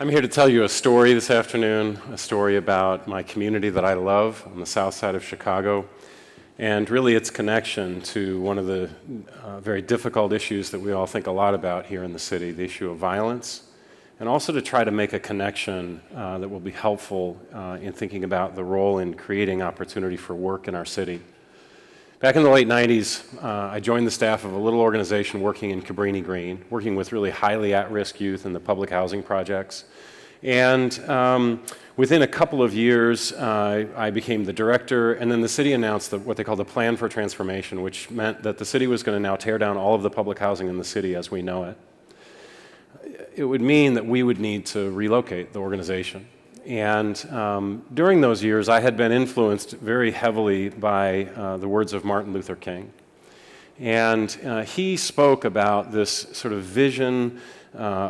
I'm here to tell you a story this afternoon, a story about my community that I love on the south side of Chicago, and really its connection to one of the very difficult issues that we all think a lot about here in the city, the issue of violence, and also to try to make a connection that will be helpful in thinking about the role in creating opportunity for work in our city. Back in the late 90s, I joined the staff of a little organization working in Cabrini Green, working with really highly at-risk youth in the public housing projects. And within a couple of years, I became the director, and then the city announced what they called the Plan for Transformation, which meant that the city was going to now tear down all of the public housing in the city as we know it. It would mean that we would need to relocate the organization. And during those years, I had been influenced very heavily by the words of Martin Luther King. And he spoke about this sort of vision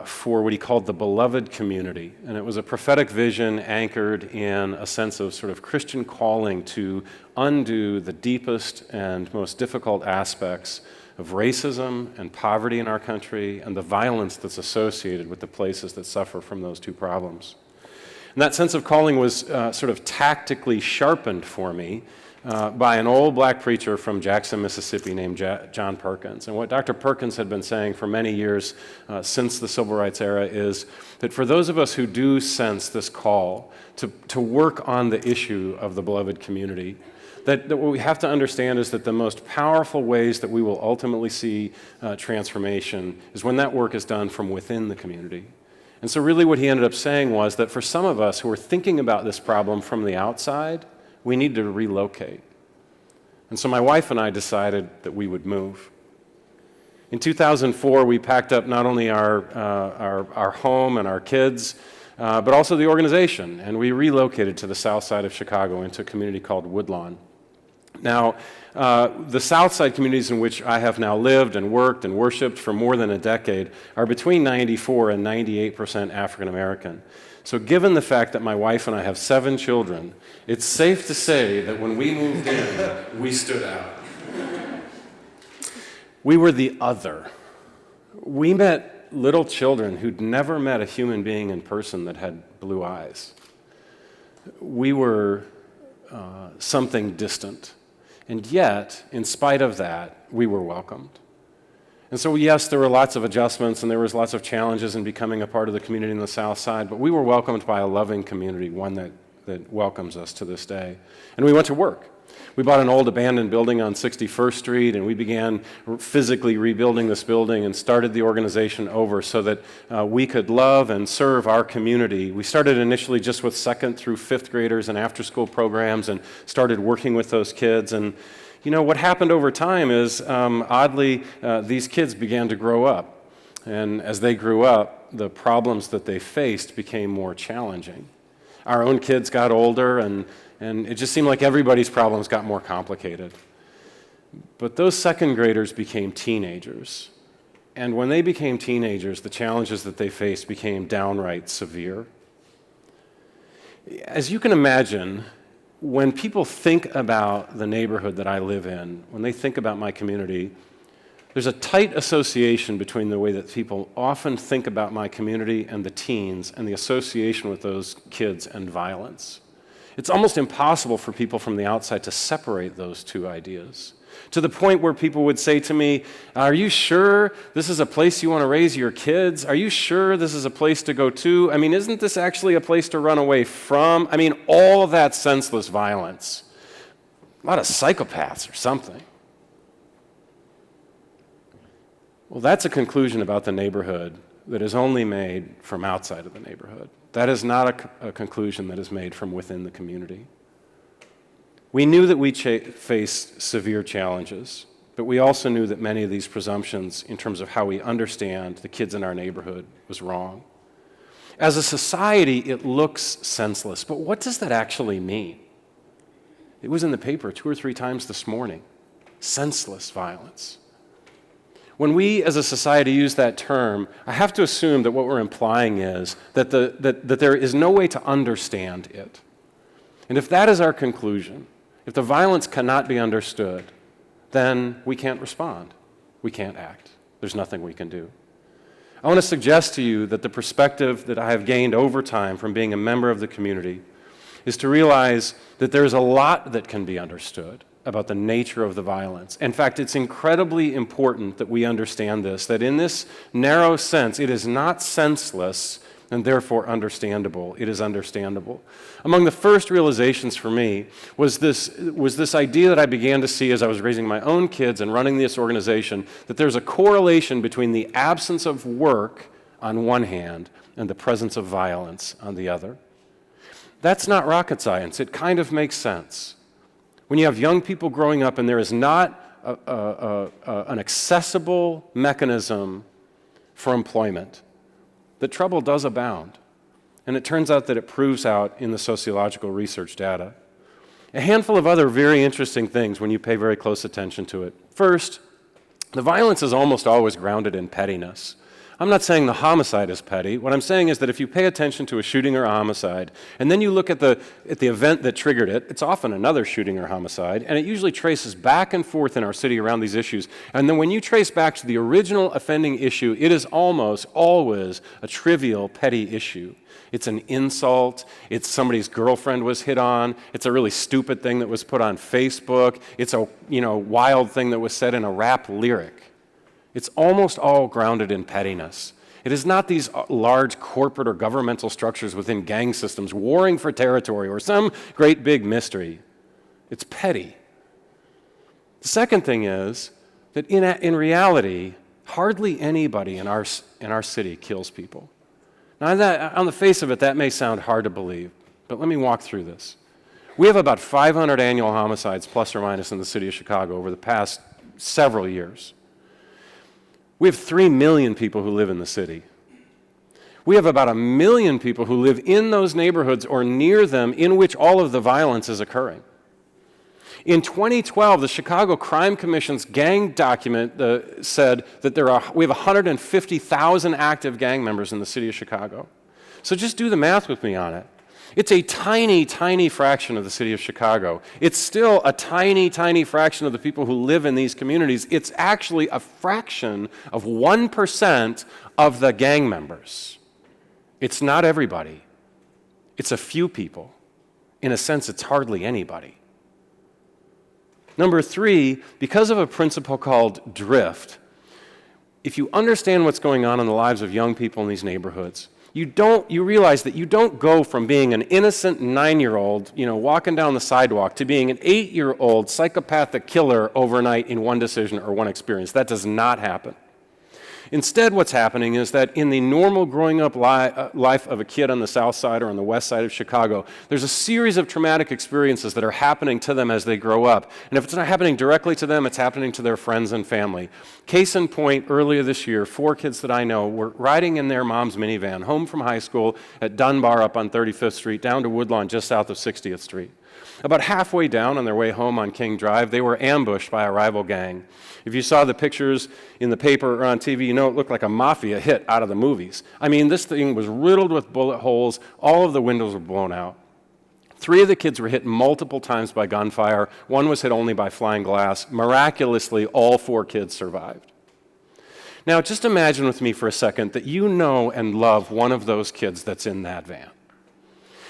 for what he called the beloved community. And it was a prophetic vision anchored in a sense of sort of Christian calling to undo the deepest and most difficult aspects of racism and poverty in our country and the violence that's associated with the places that suffer from those two problems. And that sense of calling was sort of tactically sharpened for me by an old black preacher from Jackson, Mississippi named John Perkins. And what Dr. Perkins had been saying for many years since the Civil Rights era is that for those of us who do sense this call to work on the issue of the beloved community, that what we have to understand is that the most powerful ways that we will ultimately see transformation is when that work is done from within the community. And so really what he ended up saying was that for some of us who are thinking about this problem from the outside, we need to relocate. And so my wife and I decided that we would move. In 2004, we packed up not only our home and our kids, but also the organization, and we relocated to the south side of Chicago into a community called Woodlawn. Now, the south side communities in which I have now lived and worked and worshiped for more than a decade are between 94 and 98% African American. So given the fact that my wife and I have 7 children, it's safe to say that when we moved in, we stood out. We were the other. We met little children who'd never met a human being in person that had blue eyes. We were something distant. And yet, in spite of that, we were welcomed. And so yes, there were lots of adjustments and there was lots of challenges in becoming a part of the community in the South Side, but we were welcomed by a loving community, one that welcomes us to this day. And we went to work. We bought an old abandoned building on 61st Street, and we began physically rebuilding this building and started the organization over so that we could love and serve our community. We started initially just with 2nd through 5th graders and after-school programs and started working with those kids. And you know, what happened over time is, oddly, these kids began to grow up. And as they grew up, the problems that they faced became more challenging. Our own kids got older, and it just seemed like everybody's problems got more complicated. But those 2nd graders became teenagers. And when they became teenagers, the challenges that they faced became downright severe. As you can imagine, when people think about the neighborhood that I live in, when they think about my community, there's a tight association between the way that people often think about my community and the teens and the association with those kids and violence. It's almost impossible for people from the outside to separate those two ideas, to the point where people would say to me, "Are you sure this is a place you want to raise your kids? Are you sure this is a place to go to? I mean, isn't this actually a place to run away from? I mean, all of that senseless violence. A lot of psychopaths or something." Well, that's a conclusion about the neighborhood that is only made from outside of the neighborhood. That is not a conclusion that is made from within the community. We knew that we faced severe challenges, but we also knew that many of these presumptions in terms of how we understand the kids in our neighborhood was wrong. As a society, it looks senseless, but what does that actually mean? It was in the paper 2 or 3 times this morning. Senseless violence. When we as a society use that term, I have to assume that what we're implying is that there is no way to understand it. And if that is our conclusion, if the violence cannot be understood, then we can't respond. We can't act. There's nothing we can do. I want to suggest to you that the perspective that I have gained over time from being a member of the community is to realize that there's a lot that can be understood about the nature of the violence. In fact, it's incredibly important that we understand this, that in this narrow sense, it is not senseless and therefore understandable. It is understandable. Among the first realizations for me was this idea that I began to see as I was raising my own kids and running this organization, that there's a correlation between the absence of work on one hand and the presence of violence on the other. That's not rocket science. It kind of makes sense. When you have young people growing up and there is not an accessible mechanism for employment, the trouble does abound. And it turns out that it proves out in the sociological research data. A handful of other very interesting things when you pay very close attention to it. First, the violence is almost always grounded in pettiness. I'm not saying the homicide is petty. What I'm saying is that if you pay attention to a shooting or a homicide, and then you look at the event that triggered it, it's often another shooting or homicide, and it usually traces back and forth in our city around these issues. And then when you trace back to the original offending issue, it is almost always a trivial, petty issue. It's an insult, it's somebody's girlfriend was hit on, it's a really stupid thing that was put on Facebook, it's a wild thing that was said in a rap lyric. It's almost all grounded in pettiness. It is not these large corporate or governmental structures within gang systems warring for territory or some great big mystery. It's petty. The second thing is that in reality, hardly anybody in our city kills people. Now, on the face of it, that may sound hard to believe, but let me walk through this. We have about 500 annual homicides, plus or minus, in the city of Chicago over the past several years. We have 3 million people who live in the city. We have about 1 million people who live in those neighborhoods or near them in which all of the violence is occurring. In 2012, the Chicago Crime Commission's gang document said that we have 150,000 active gang members in the city of Chicago. So just do the math with me on it. It's a tiny, tiny fraction of the city of Chicago. It's still a tiny, tiny fraction of the people who live in these communities. It's actually a fraction of 1% of the gang members. It's not everybody. It's a few people. In a sense, it's hardly anybody. Number 3, because of a principle called drift, if you understand what's going on in the lives of young people in these neighborhoods, you realize that you don't go from being an innocent 9-year-old, walking down the sidewalk to being an 8-year-old psychopathic killer overnight in one decision or one experience. That does not happen. Instead, what's happening is that in the normal growing up life of a kid on the south side or on the west side of Chicago, there's a series of traumatic experiences that are happening to them as they grow up. And if it's not happening directly to them, it's happening to their friends and family. Case in point, earlier this year, 4 kids that I know were riding in their mom's minivan home from high school at Dunbar up on 35th Street down to Woodlawn just south of 60th Street. About halfway down on their way home on King Drive, they were ambushed by a rival gang. If you saw the pictures in the paper or on TV, it looked like a mafia hit out of the movies. I mean, this thing was riddled with bullet holes. All of the windows were blown out. 3 of the kids were hit multiple times by gunfire. 1 was hit only by flying glass. Miraculously, all 4 kids survived. Now, just imagine with me for a second that you know and love one of those kids that's in that van.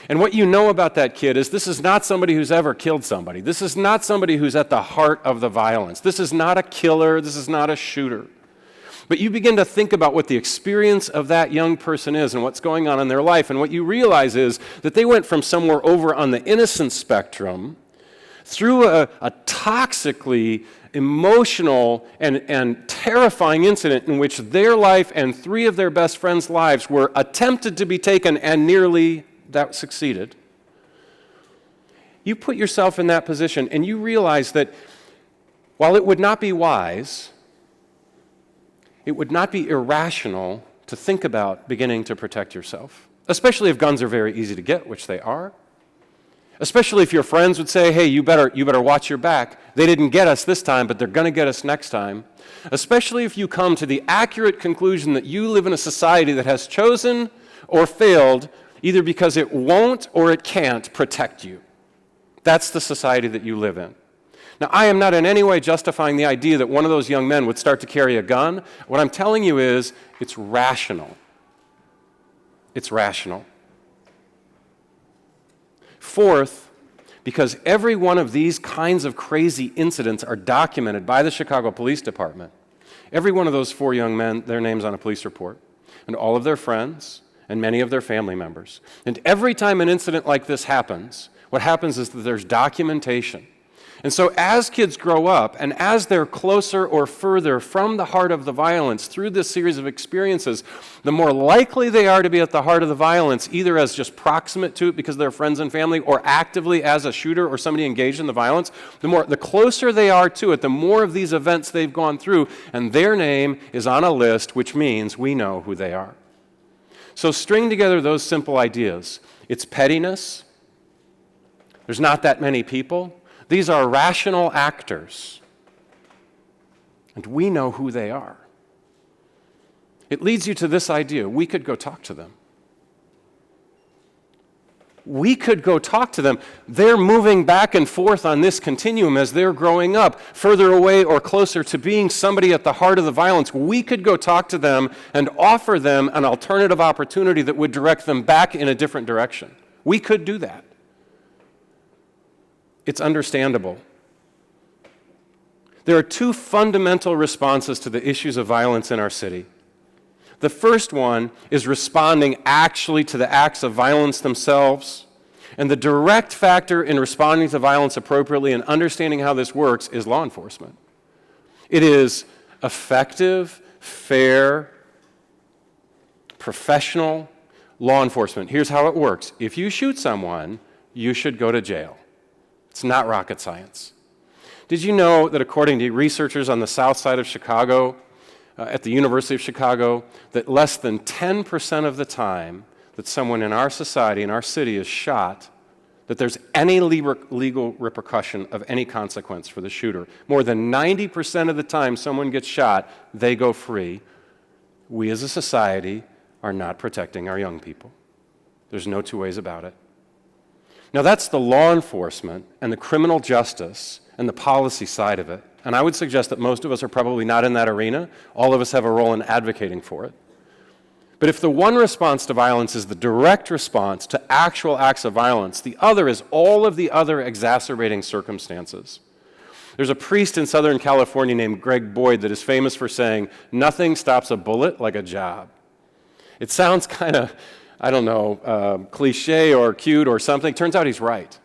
And what you know about that kid is this is not somebody who's ever killed somebody. This is not somebody who's at the heart of the violence. This is not a killer. This is not a shooter. But you begin to think about what the experience of that young person is and what's going on in their life. And what you realize is that they went from somewhere over on the innocent spectrum through a toxically emotional and terrifying incident in which their life and 3 of their best friends' lives were attempted to be taken and nearly that succeeded. You put yourself in that position and you realize that while it would not be wise, it would not be irrational to think about beginning to protect yourself, especially if guns are very easy to get, which they are. Especially if your friends would say, hey, you better watch your back. They didn't get us this time, but they're going to get us next time. Especially if you come to the accurate conclusion that you live in a society that has chosen or failed either because it won't or it can't protect you. That's the society that you live in. Now, I am not in any way justifying the idea that one of those young men would start to carry a gun. What I'm telling you is it's rational. It's rational. Fourth, because every one of these kinds of crazy incidents are documented by the Chicago Police Department. Every one of those 4 young men, their names on a police report, and all of their friends, and many of their family members. And every time an incident like this happens, what happens is that there's documentation. And so as kids grow up, and as they're closer or further from the heart of the violence through this series of experiences, the more likely they are to be at the heart of the violence, either as just proximate to it because they're friends and family, or actively as a shooter or somebody engaged in the violence, the closer they are to it, the more of these events they've gone through, and their name is on a list, which means we know who they are. So string together those simple ideas. It's pettiness. There's not that many people. These are rational actors, and we know who they are. It leads you to this idea. We could go talk to them. We could go talk to them. They're moving back and forth on this continuum as they're growing up, further away or closer to being somebody at the heart of the violence. We could go talk to them and offer them an alternative opportunity that would direct them back in a different direction. We could do that. It's understandable. There are 2 fundamental responses to the issues of violence in our city. The first one is responding actually to the acts of violence themselves. And the direct factor in responding to violence appropriately and understanding how this works is law enforcement. It is effective, fair, professional law enforcement. Here's how it works. If you shoot someone, you should go to jail. It's not rocket science. Did you know that according to researchers on the south side of Chicago, at the University of Chicago, that less than 10% of the time that someone in our society, in our city is shot, that there's any legal repercussion of any consequence for the shooter? More than 90% of the time someone gets shot, they go free. We as a society are not protecting our young people. There's no 2 ways about it. Now that's the law enforcement and the criminal justice and the policy side of it. And I would suggest that most of us are probably not in that arena. All of us have a role in advocating for it. But if the one response to violence is the direct response to actual acts of violence, the other is all of the other exacerbating circumstances. There's a priest in Southern California named Greg Boyd that is famous for saying, "Nothing stops a bullet like a job." It sounds kind of, cliche or cute or something. Turns out he's right.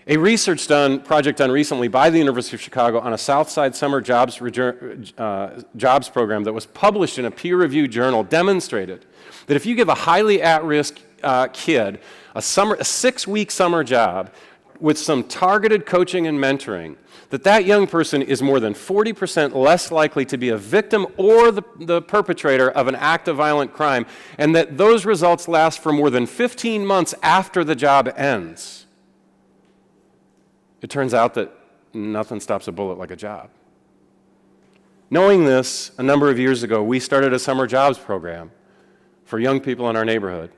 A research project done recently by the University of Chicago on a Southside summer jobs program that was published in a peer-reviewed journal demonstrated that if you give a highly at-risk kid a 6-week summer job with some targeted coaching and mentoring, that young person is more than 40% less likely to be a victim or the perpetrator of an act of violent crime, and that those results last for more than 15 months after the job ends. It turns out that nothing stops a bullet like a job. Knowing this, a number of years ago, we started a summer jobs program for young people in our neighborhood.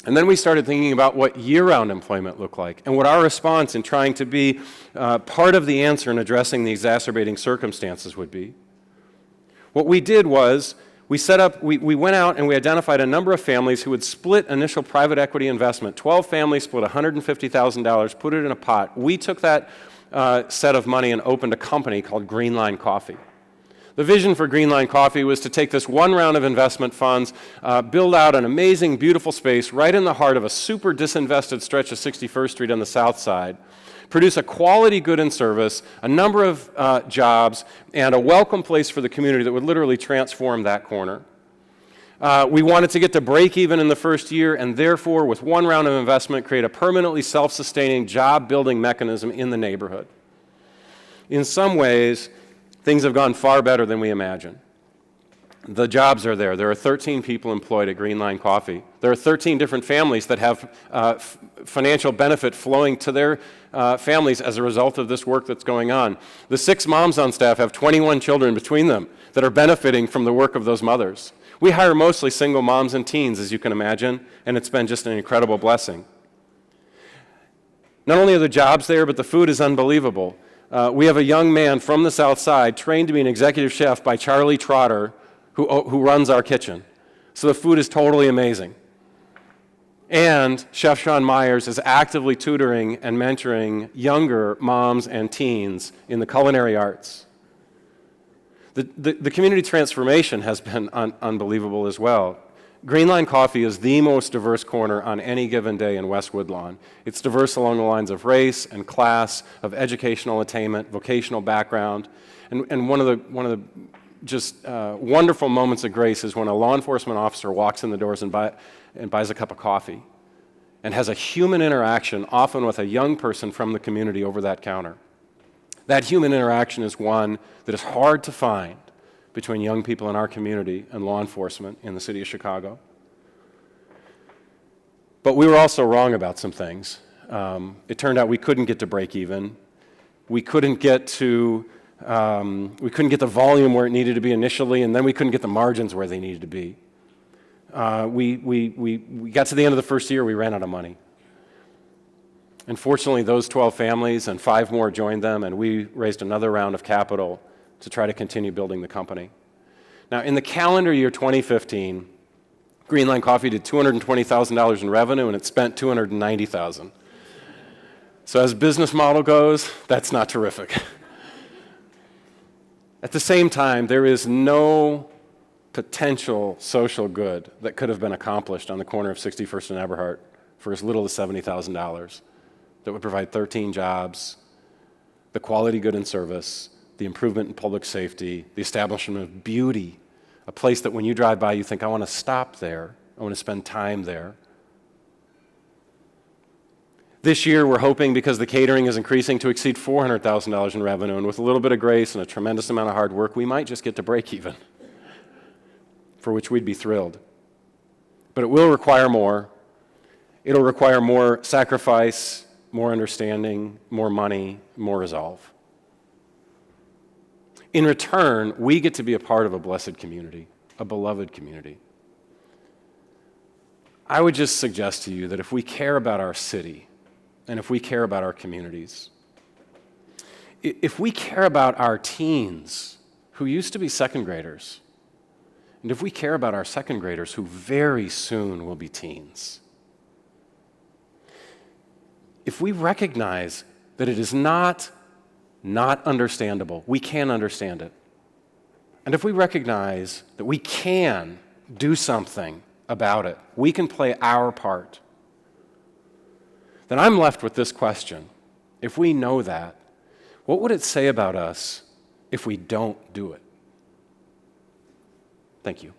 And then we started thinking about what year-round employment looked like and what our response in trying to be part of the answer in addressing the exacerbating circumstances would be. What we did was we went out and we identified a number of families who would split initial private equity investment. 12 families split $150,000, put it in a pot. We took that set of money and opened a company called Greenline Coffee. The vision for Greenline Coffee was to take this one round of investment funds, build out an amazing, beautiful space right in the heart of a super disinvested stretch of 61st Street on the south side, produce a quality good and service, a number of jobs, and a welcome place for the community that would literally transform that corner. We wanted to get to break even in the first year, and therefore, with one round of investment, create a permanently self-sustaining job-building mechanism in the neighborhood. In some ways, things have gone far better than we imagined. The jobs are there. There are 13 people employed at Greenline Coffee. There are 13 different families that have financial benefit flowing to their families as a result of this work that's going on. The 6 moms on staff have 21 children between them that are benefiting from the work of those mothers. We hire mostly single moms and teens, as you can imagine, and it's been just an incredible blessing. Not only are the jobs there, but the food is unbelievable. We have a young man from the South Side trained to be an executive chef by Charlie Trotter, who runs our kitchen. So the food is totally amazing. And Chef Sean Myers is actively tutoring and mentoring younger moms and teens in the culinary arts. The community transformation has been unbelievable as well. Greenline Coffee is the most diverse corner on any given day in West Woodlawn. It's diverse along the lines of race and class, of educational attainment, vocational background, and one of the just wonderful moments of grace is when a law enforcement officer walks in the doors and buys a cup of coffee and has a human interaction, often with a young person from the community over that counter. That human interaction is one that is hard to find between young people in our community and law enforcement in the city of Chicago. But we were also wrong about some things. It turned out we couldn't get to break even. We couldn't get the volume where it needed to be initially, and then we couldn't get the margins where they needed to be. We got to the end of the first year, we ran out of money. Unfortunately, those 12 families and 5 more joined them, and we raised another round of capital to try to continue building the company. Now, in the calendar year 2015, Greenline Coffee did $220,000 in revenue, and it spent $290,000. So as business model goes, that's not terrific. At the same time, there is no potential social good that could have been accomplished on the corner of 61st and Eberhart for as little as $70,000 that would provide 13 jobs, the quality good and service, the improvement in public safety, the establishment of beauty, a place that when you drive by you think, I want to stop there, I want to spend time there. This year we're hoping, because the catering is increasing, to exceed $400,000 in revenue, and with a little bit of grace and a tremendous amount of hard work, we might just get to break even, for which we'd be thrilled. But it will require more. It'll require more sacrifice, more understanding, more money, more resolve. In return, we get to be a part of a blessed community, a beloved community. I would just suggest to you that if we care about our city, and if we care about our communities, if we care about our teens who used to be second graders, and if we care about our second graders who very soon will be teens, if we recognize that it is not understandable, we can understand it, and if we recognize that we can do something about it, we can play our part, then I'm left with this question. If we know that, what would it say about us if we don't do it? Thank you.